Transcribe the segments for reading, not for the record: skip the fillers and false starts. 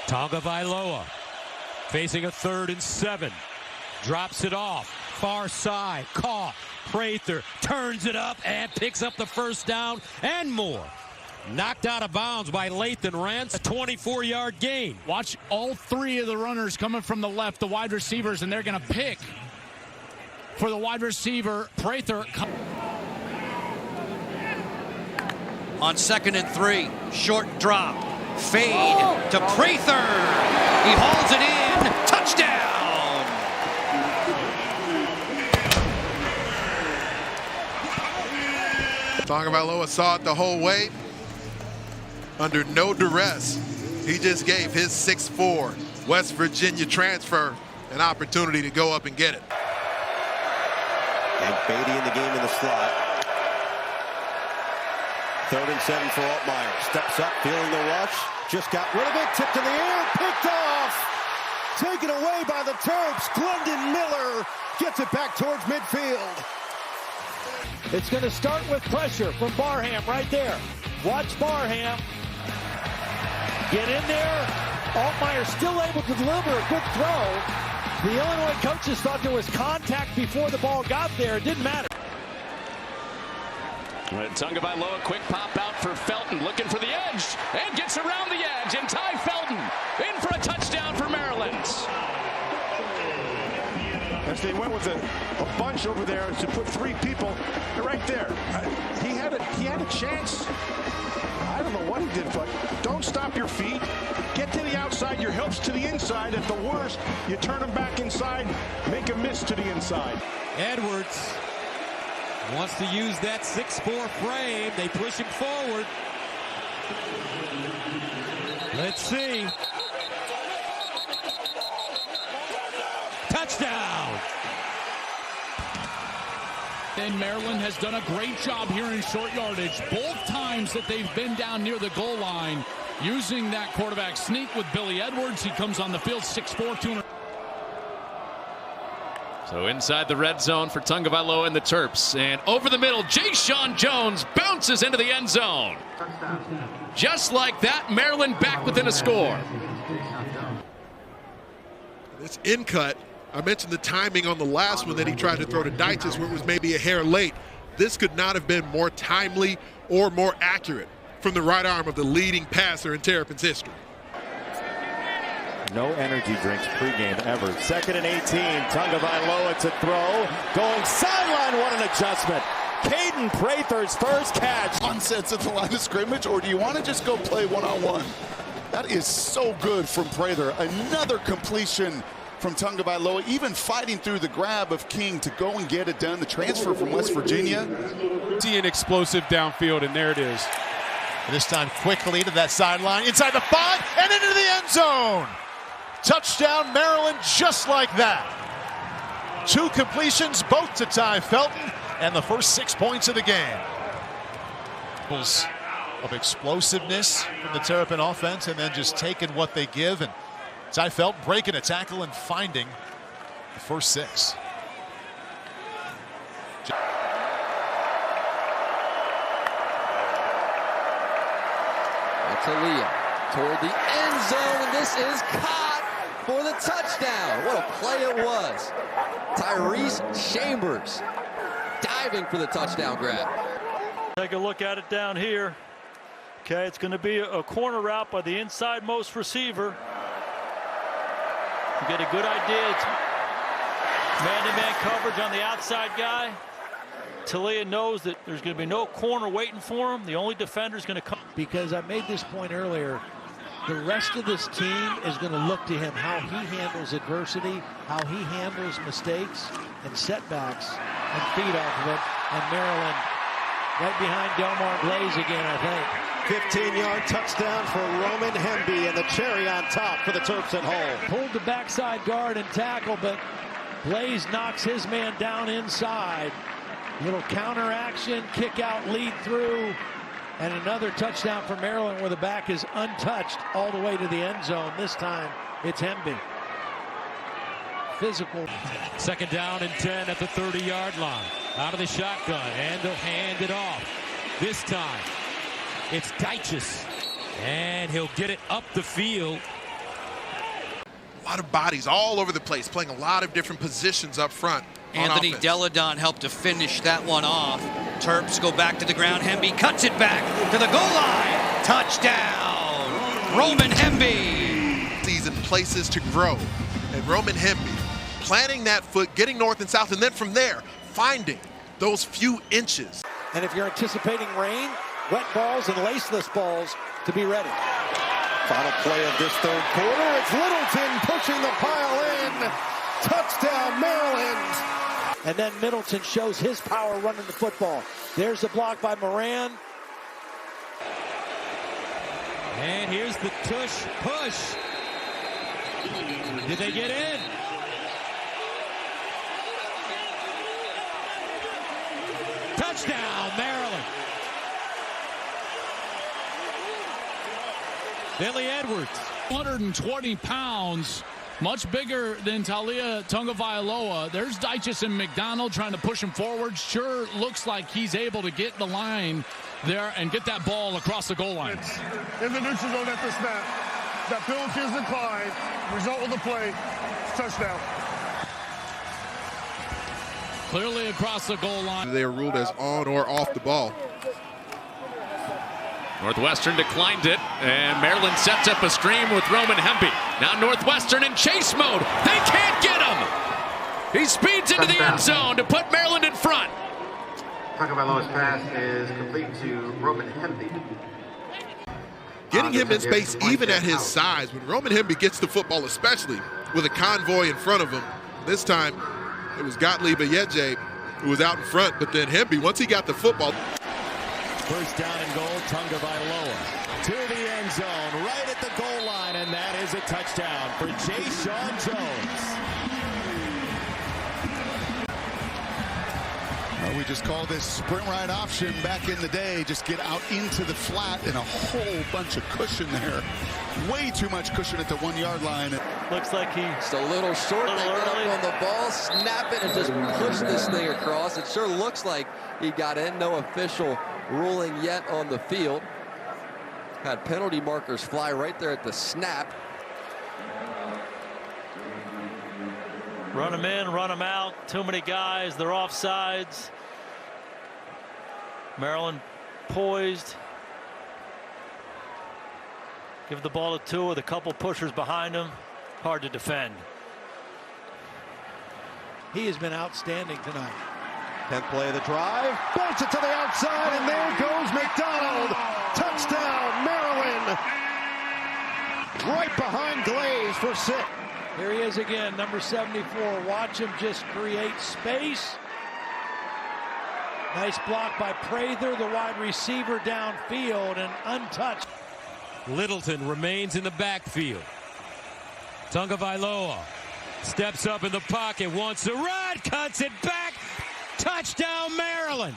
Tagovailoa facing a 3rd and 7. Drops it off. Far side. Caught. Prather turns it up and picks up the first down and more. Knocked out of bounds by Lathan Rance. A 24-yard gain. Watch all 3 of the runners coming from the left, the wide receivers, and they're going to pick for the wide receiver, Prather. On 2nd and 3, short drop. Fade to Prather. He hauls it in. Touchdown! Tagovailoa saw it the whole way. Under no duress, he just gave his 6'4" West Virginia transfer an opportunity to go up and get it. And Beatty in the game in the slot. 3rd and 7 for Altmaier. Steps up, feeling the rush. Just got rid of it. Tipped in the air. Picked off. Taken away by the Terps. Glendon Miller gets it back towards midfield. It's going to start with pressure from Barham right there. Watch Barham. Get in there. Altmaier still able to deliver a good throw. The Illinois coaches thought there was contact before the ball got there. It didn't matter. Tagovailoa, quick pop out for Felton, looking for the edge, and gets around the edge, and Ty Felton in for a touchdown for Maryland. As they went with a bunch over there to put 3 people right there. He had a chance. I don't know what he did, but don't stop your feet. Get to the outside, your hips to the inside. At the worst, you turn them back inside, make a miss to the inside. Edwards wants to use that 6'4" frame. They push him forward. Let's see. Touchdown! And Maryland has done a great job here in short yardage. Both times that they've been down near the goal line, using that quarterback sneak with Billy Edwards. He comes on the field 6'4", 200. So inside the red zone for Tagovailoa and the Terps. And over the middle, Jayshon Jones bounces into the end zone. Just like that, Maryland back within a score. This in cut, I mentioned the timing on the last one that he tried to throw to Deiches where it was maybe a hair late. This could not have been more timely or more accurate from the right arm of the leading passer in Terrapins history. No energy drinks pregame ever. 2nd and 18. Tagovailoa to throw. Going sideline. What an adjustment. Caden Prather's first catch. Onsets at the line of scrimmage, or do you want to just go play one-on-one? That is so good from Prather. Another completion from Tagovailoa, even fighting through the grab of King to go and get it done. The transfer from West Virginia. See an explosive downfield, and there it is. This time quickly to that sideline, inside the 5, and into the end zone. Touchdown, Maryland, just like that. 2 completions, both to Ty Felton, and the first 6 points of the game. Of explosiveness from the Terrapin offense, and then just taking what they give, and Ty Felton breaking a tackle and finding the first 6. Talia toward the end zone, and this is caught for the touchdown. What a play it was. Tyrese Chambers diving for the touchdown grab. Take a look at it down here. Okay, it's going to be a corner route by the inside-most receiver. You get a good idea. It's man-to-man coverage on the outside guy. Talia knows that there's going to be no corner waiting for him. The only defender is going to come. Because I made this point earlier, the rest of this team is going to look to him, how he handles adversity, how he handles mistakes and setbacks, and feed off of it. And Maryland right behind Delmar Glaze again, I think. 15-yard touchdown for Roman Hemby, and the cherry on top for the Terps at home. Pulled the backside guard and tackle, but Glaze knocks his man down inside. Little counter action, kick out, lead through, and another touchdown for Maryland where the back is untouched all the way to the end zone. This time it's Hemby. Physical. 2nd down and 10 at the 30-yard line. Out of the shotgun, and they'll hand it off. This time it's Deiches, and he'll get it up the field lot of bodies all over the place, playing a lot of different positions up front. Anthony Deladon helped to finish that one off. Terps go back to the ground. Hemby cuts it back to the goal line. Touchdown, Roman Hemby. Season places to grow. And Roman Hemby planting that foot, getting north and south, and then from there, finding those few inches. And if you're anticipating rain, wet balls and laceless balls to be ready. Final play of this third quarter. It's Littleton pushing the pile in. Touchdown, Maryland. And then Middleton shows his power running the football. There's the block by Moran. And here's the tush push. Did they get in? Touchdown, Maryland. Billy Edwards. 120 pounds. Much bigger than Talia Tagovailoa. There's Dyches and McDonald trying to push him forward. Sure looks like he's able to get the line there and get that ball across the goal line. It's in the neutral zone at the snap. That penalty is declined. Result of the play, touchdown. Clearly across the goal line. They are ruled as on or off the ball. Northwestern declined it, and Maryland sets up a screen with Roman Hemby. Now Northwestern in chase mode. They can't get him. He speeds into the end zone to put Maryland in front. Tagovailoa's pass is complete to Roman Hemby. Getting him in space even at his size. When Roman Hemby gets the football, especially with a convoy in front of him, this time it was Gottlieb Ayeje who was out in front, but then Hemby, once he got the football. First down and goal, Tagovailoa to the end zone, right at the goal line, and that is a touchdown for Jay-Sean Jones. We just called this sprint ride option back in the day. Just get out into the flat and a whole bunch of cushion there. Way too much cushion at the 1 yard line. Looks like he's just a little short. They get up on the ball, snap it, and just push this thing across. It sure looks like he got in. No official ruling yet on the field. Had penalty markers fly right there at the snap. run them in, run them out. Too many guys. They're offsides. Maryland poised. Give the ball to Tua with a couple pushers behind him. Hard to defend. He has been outstanding tonight. 10th play of the drive. Bounce it to the outside, and there goes McDonald. Touchdown, Maryland. Right behind Glaze for 6. Here he is again, number 74. Watch him just create space. Nice block by Prather, the wide receiver downfield, and untouched. Littleton remains in the backfield. Tagovailoa steps up in the pocket, wants to run, cuts it back. Touchdown, Maryland.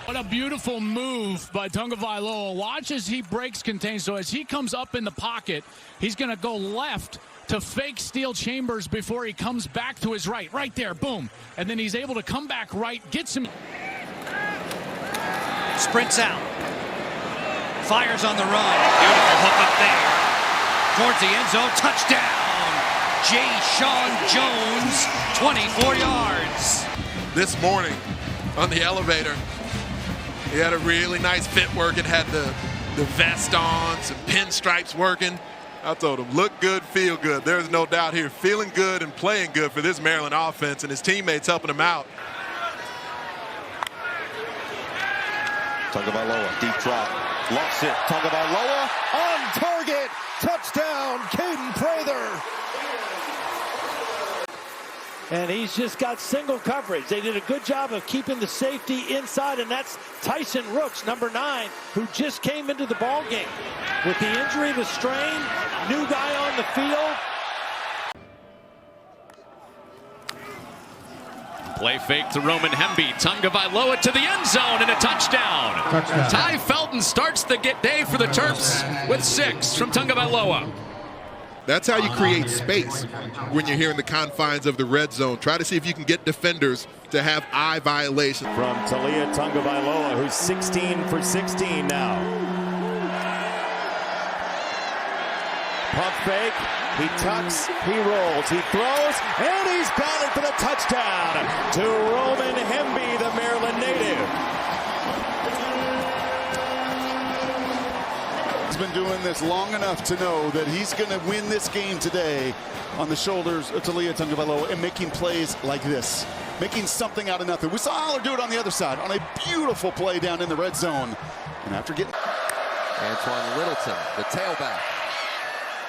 What a beautiful move by Tagovailoa. Watch as he breaks contain. So as he comes up in the pocket, he's going to go left to fake steal Chambers before he comes back to his right. Right there, boom. And then he's able to come back right, gets him. Sprints out. Fires on the run. Beautiful hook up there. Towards the end zone. Touchdown. Jay-Sean Jones, 24 yards. This morning on the elevator, he had a really nice fit working, had the vest on, some pinstripes working. I told him, look good, feel good. There's no doubt here, feeling good and playing good for this Maryland offense, and his teammates helping him out. Tagovailoa, deep drop. Lost it. Tagovailoa on target. Touchdown, Caden Prather. And he's just got single coverage. They did a good job of keeping the safety inside, and that's Tyson Rooks, number 9, who just came into the ball game. With the injury, the strain, new guy on the field. Play fake to Roman Hemby. Tagovailoa to the end zone and a touchdown. Ty Felton starts the day for the Terps with 6 from Tagovailoa. That's how you create space when you're here in the confines of the red zone. Try to see if you can get defenders to have eye violations. From Talia Tagovailoa, who's 16 for 16 now. Pump fake. He tucks. He rolls. He throws. And he's got it for the touchdown to Roman Hemby, the Maryland native. He's been doing this long enough to know that he's going to win this game today on the shoulders of Taulia Tagovailoa and making plays like this. Making something out of nothing. We saw Aller do it on the other side on a beautiful play down in the red zone. And after getting... Antoine Littleton, the tailback.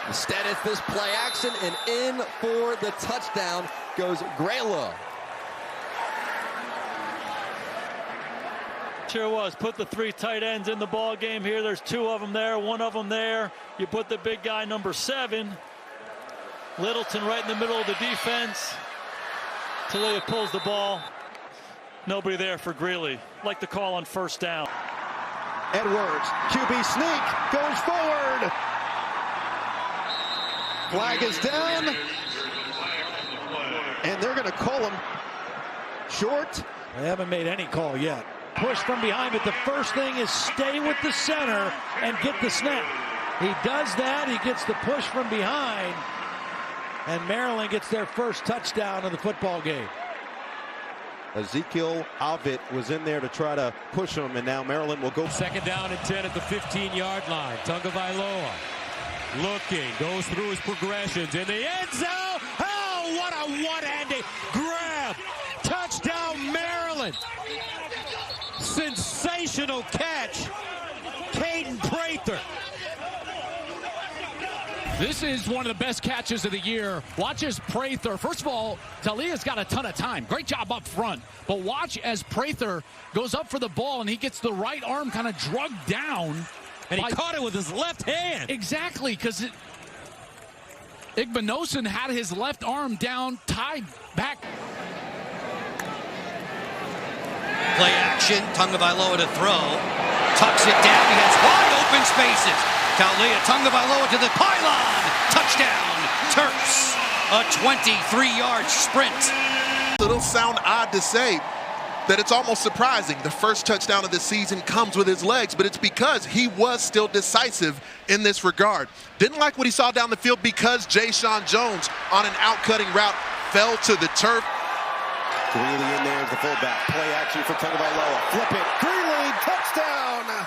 Instead, it's this play action, and in for the touchdown goes Graylow. Sure was. Put the 3 tight ends in the ball game here. There's 2 of them there, 1 of them there. You put the big guy, number 7. Littleton right in the middle of the defense. Taulia pulls the ball. Nobody there for Greeley. Like the call on first down. Edwards, QB sneak, goes forward. Flag is down. And they're going to call him short. They haven't made any call yet. Push from behind, but the first thing is stay with the center and get the snap. He does that. He gets the push from behind. And Maryland gets their first touchdown of the football game. Ezekiel Alvitt was in there to try to push him, and now Maryland will go. 2nd down and 10 at the 15-yard line. Tagovailoa looking, goes through his progressions in the end zone. Oh, what a one-handed grab. Touchdown, Maryland. Sensational catch. Caden Prather. This is one of the best catches of the year. Watch as Prather, first of all, Taulia's got a ton of time. Great job up front. But watch as Prather goes up for the ball and he gets the right arm kind of drugged down. And he caught it with his left hand. Exactly, because Igbinosun had his left arm down, tied back. Play action, Tagovailoa to throw. Tucks it down, he has wide open spaces. Taulia Tagovailoa to the pylon. Touchdown, Terps. A 23-yard sprint. It'll sound odd to say that it's almost surprising. The first touchdown of the season comes with his legs, but it's because he was still decisive in this regard. Didn't like what he saw down the field because Jay-Sean Jones on an out-cutting route fell to the turf. Greeley in there as the fullback. Play action for Tagovailoa. Flip it. Greeley, touchdown!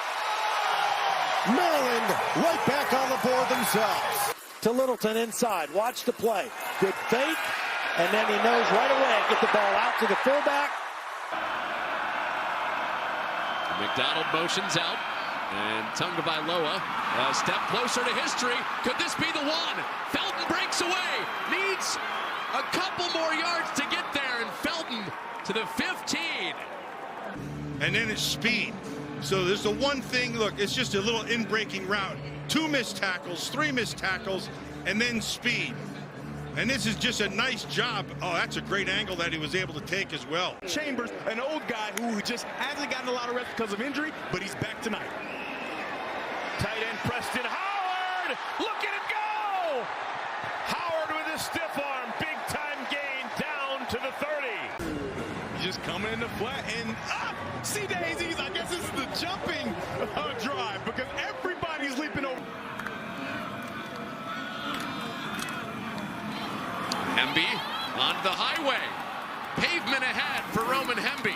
Maryland right back on the board themselves. To Littleton inside. Watch the play. Good fake. And then he knows right away. Get the ball out to the fullback. McDonald motions out. And Tagovailoa a step closer to history. Could this be the one? Felton breaks away. Needs a couple more yards to get there. And Felton to the 15. And then it's speed. So there's the one thing, look, it's just a little in-breaking route. 2 missed tackles, 3 missed tackles, and then speed. And this is just a nice job. Oh, that's a great angle that he was able to take as well. Chambers, an old guy who just hasn't gotten a lot of rest because of injury, but he's back tonight. Tight end Preston Howard, look at him go! Howard with his stiff arm, big-time gain down to the 30. He's just coming in the flat and up! See daisies, I guess this is the jumping drive because everybody's leaping over. Hemby onto the highway. Pavement ahead for Roman Hemby.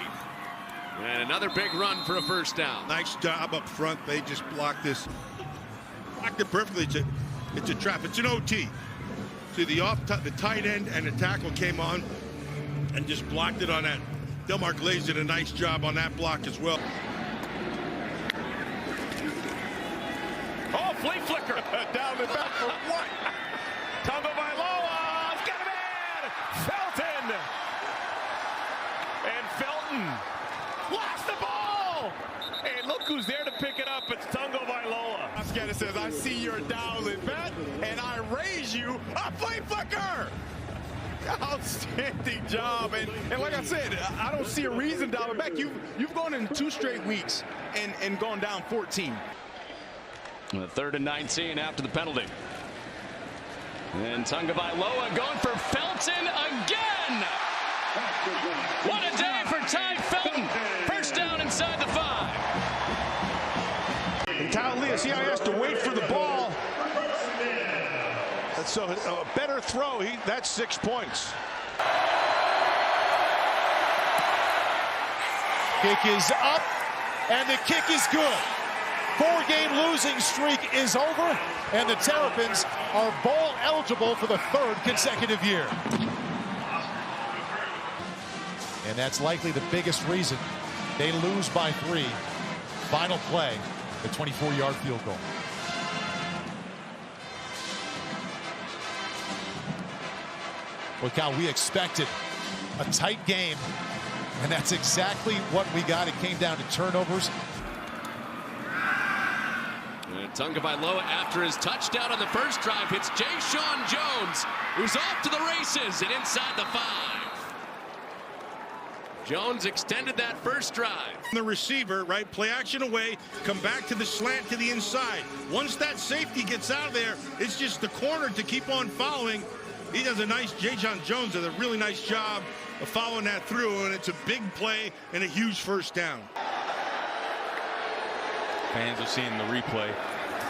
And another big run for a first down. Nice job up front. They just blocked this. Blocked it perfectly. It's a trap. It's an OT. See, the tight end and the tackle came on and just blocked it on that. Delmar Glaze did a nice job on that block as well. Oh, flea flicker down the back for what? Tagovailoa's got him in! Felton! And Felton lost the ball! And look who's there to pick it up. It's Tagovailoa. Oscar says, I see you're down in bet, and I raise you a flea flicker! Outstanding job, and like I said, I don't see a reason to dial it back. You've gone in 2 straight weeks and gone down 14. 3rd and 19 after the penalty. And Tagovailoa going for Felton again. What a day for Ty Felton. First down inside the 5. And Taulia, see how he has to wait for the ball. So a better throw, that's 6 points. Kick is up, and the kick is good. 4-game losing streak is over, and the Terrapins are bowl eligible for the 3rd consecutive year. And that's likely the biggest reason they lose by 3. Final play, the 24-yard field goal. Well, Cal, we expected a tight game, and that's exactly what we got. It came down to turnovers. And Tagovailoa, after his touchdown on the first drive, hits Jay-Sean Jones, who's off to the races and inside the 5. Jones extended that first drive. The receiver, right, play action away, come back to the slant to the inside. Once that safety gets out of there, it's just the corner to keep on following. He does a nice, Jay-Sean Jones does a really nice job of following that through, and it's a big play and a huge first down. Fans are seeing the replay.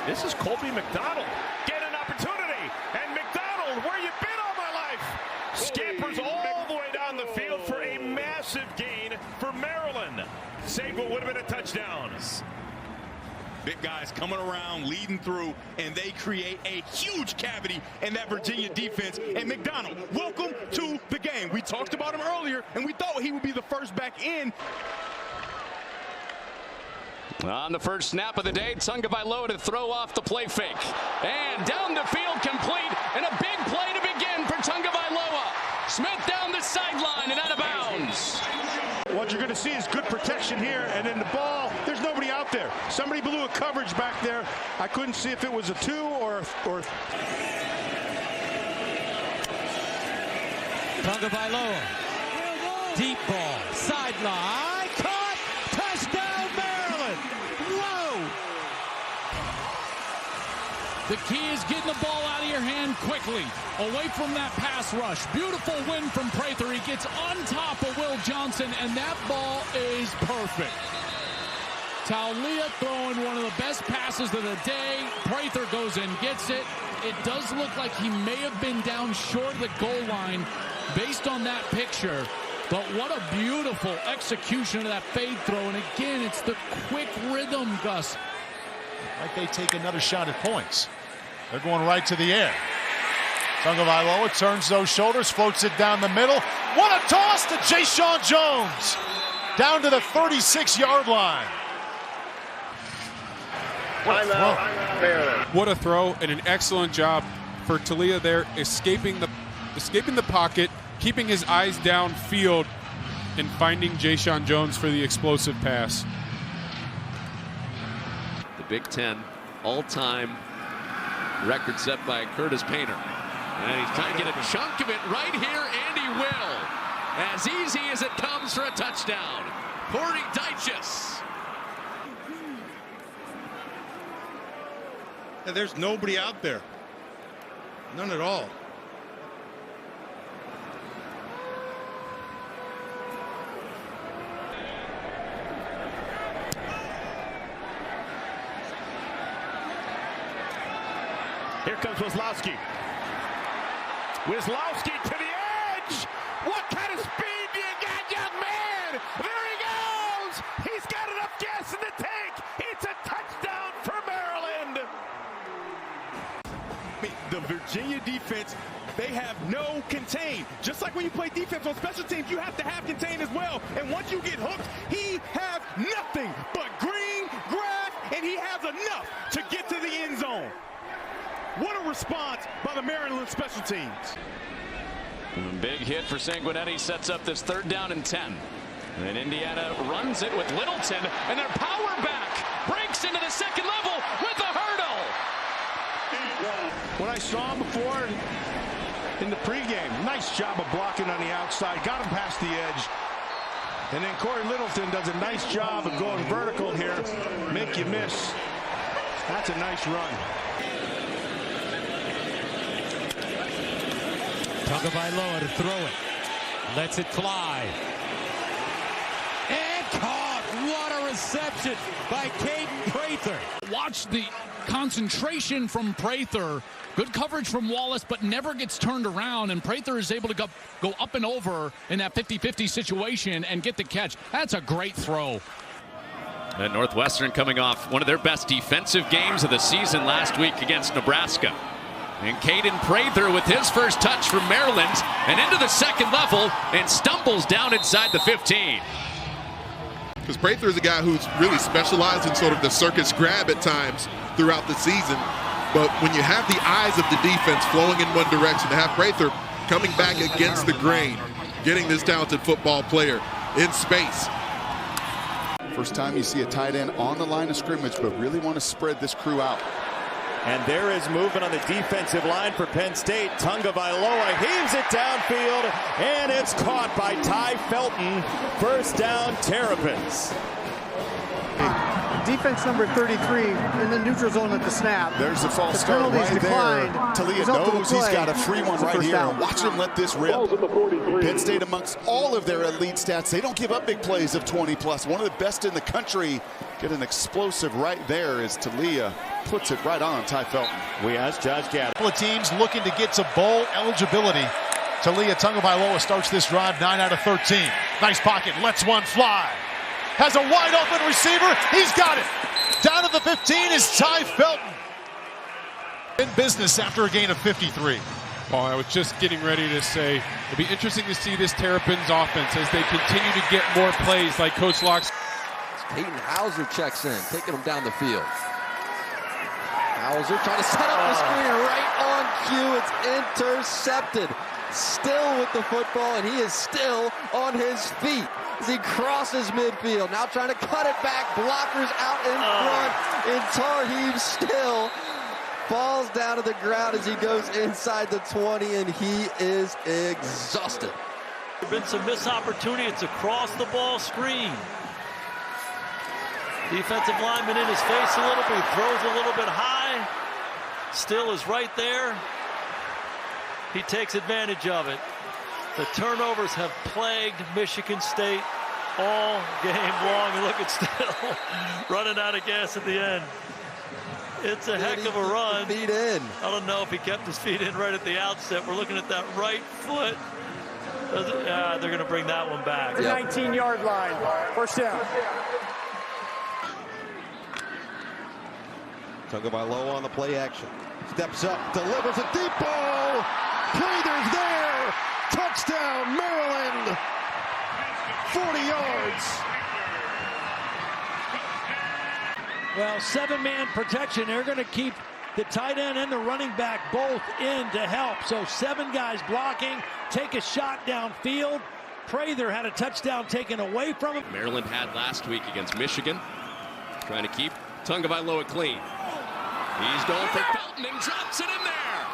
This is Colby McDonald. Get an opportunity, and McDonald, where you been all my life? Scampers all the way down the field for a massive gain for Maryland. Save what would have been a touchdown. Big guys coming around, leading through, and they create a huge cavity in that Virginia defense. And McDonald, welcome to the game. We talked about him earlier, and we thought he would be the first back in. On the first snap of the day, Tagovailoa to throw off the play fake. And down the field complete, and a big play to begin for Tagovailoa. Smith down the sideline and out of bounds. What you're going to see is good protection here, and then the ball, there's nobody out there. Somebody blew a coverage back there. I couldn't see if it was a 2 or Tagovailoa, deep ball, sideline, caught, touchdown Maryland. Whoa! The key is getting the ball out of your hand quickly, away from that pass rush. Beautiful win from Prather. He gets on top of Will Johnson, and that ball is perfect. Taulia throwing one of the best passes of the day. Prather goes and gets it. It does look like he may have been down short of the goal line based on that picture. But what a beautiful execution of that fade throw. And again, it's the quick rhythm, Gus. Like they take another shot at points. They're going right to the air. Tagovailoa turns those shoulders, floats it down the middle. What a toss to Jay-Sean Jones. Down to the 36-yard line. What a throw, and an excellent job for Taulia there, escaping the pocket, keeping his eyes downfield, and finding Jay-Sean Jones for the explosive pass. The Big Ten all-time record set by Curtis Painter. And he's trying to get a chunk of it right here, and he will. As easy as it comes for a touchdown. Corey Dyches. there's nobody out there. None at all. Here comes Wisłowski. Wisłowski to the edge. What kind of speed do you got, young man? There he goes. He's got enough gas in the tank. It's a touchdown for Maryland. The Virginia defense, they have no contain. Just like when you play defense on special teams, you have to have contain as well. And once you get hooked, he has nothing but green grass, and he has enough to get to the end zone. What a response by the Maryland special teams. Big hit for Sanguinetti, sets up this 3rd down and 10. And Indiana runs it with Littleton, and their power back breaks into the second level with a hurdle. When I saw him before in the pregame, nice job of blocking on the outside, got him past the edge. And then Corey Littleton does a nice job of going vertical here, make you miss. That's a nice run. Tagovailoa to throw it. Lets it fly. And caught. What a reception by Caden Prather. Watch the concentration from Prather. Good coverage from Wallace, but never gets turned around, and Prather is able to go up and over in that 50-50 situation and get the catch. That's a great throw. And Northwestern coming off one of their best defensive games of the season last week against Nebraska. And Caden Prather with his first touch from Maryland and into the second level and stumbles down inside the 15. Because Prather is a guy who's really specialized in sort of the circus grab at times throughout the season. But when you have the eyes of the defense flowing in one direction, to have Prather coming back against the grain, getting this talented football player in space. First time you see a tight end on the line of scrimmage, but really want to spread this crew out. And there is movement on the defensive line for Penn State. Tagovailoa heaves it downfield, and it's caught by Ty Felton. First down, Terrapins. Defense number 33 in the neutral zone at the snap. There's the false start right there. Talia knows he's got a free one right here. Watch him let this rip. Penn State, amongst all of their elite stats, they don't give up big plays of 20+. One of the best in the country. Get an explosive right there as Talia puts it right on Ty Felton. We asked Josh Gadd. Couple of teams looking to get to bowl eligibility. Talia Tagovailoa starts this drive 9 out of 13. Nice pocket, lets one fly. Has a wide open receiver. He's got it. Down to the 15 is Ty Felton. In business after a gain of 53. Well, I was just getting ready to say it'll be interesting to see this Terrapins offense as they continue to get more plays like Coach Locke's. Peyton Hauser checks in, taking him down the field. Hauser trying to set up the screen right on cue. It's intercepted. Still with the football, and he is still on his feet as he crosses midfield. Now trying to cut it back. Blockers out in front. And Tarheeb still falls down to the ground as he goes inside the 20, and he is exhausted. There's been some missed opportunity. It's a cross-the-ball screen. Defensive lineman in his face a little bit. He throws a little bit high. Still is right there. He takes advantage of it. The turnovers have plagued Michigan State all game long. And look, it's still running out of gas at the end. It's a heck of a run. Feet in. I don't know if he kept his feet in right at the outset. We're looking at that right foot. They're going to bring that one back. The 19-yard line. First down. Tagovailoa on the play action. Steps up, delivers a deep ball. Prather's there. Touchdown, Maryland. 40 yards. Well, 7-man protection. They're going to keep the tight end and the running back both in to help. So 7 guys blocking, take a shot downfield. Prather had a touchdown taken away from him. Maryland had last week against Michigan. Trying to keep Tagovailoa clean. He's going for Felton and drops it in there.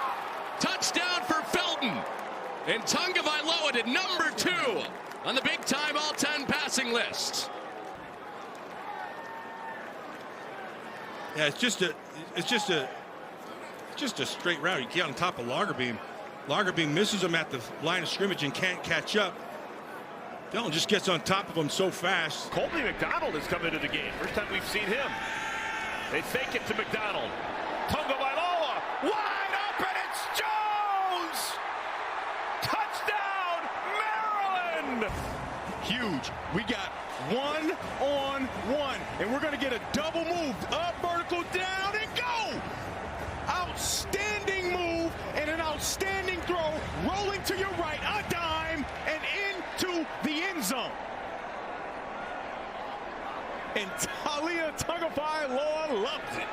Touchdown for Felton. And Tagovailoa to number 2 on the big-time all-time passing list. Yeah, it's just a straight route. You get on top of Lagerbeam. Lagerbeam misses him at the line of scrimmage and can't catch up. Dillon just gets on top of him so fast. Colby McDonald has come into the game. First time we've seen him. They fake it to McDonald. Tagovailoa wide open. It's Jones. Touchdown, Maryland. Huge. We got 1-on-1, and we're going to get a double move up, vertical, down, and go. Outstanding move and an outstanding throw, rolling to your right, a dime, and into the end zone. And Talia Tagovailoa loves it.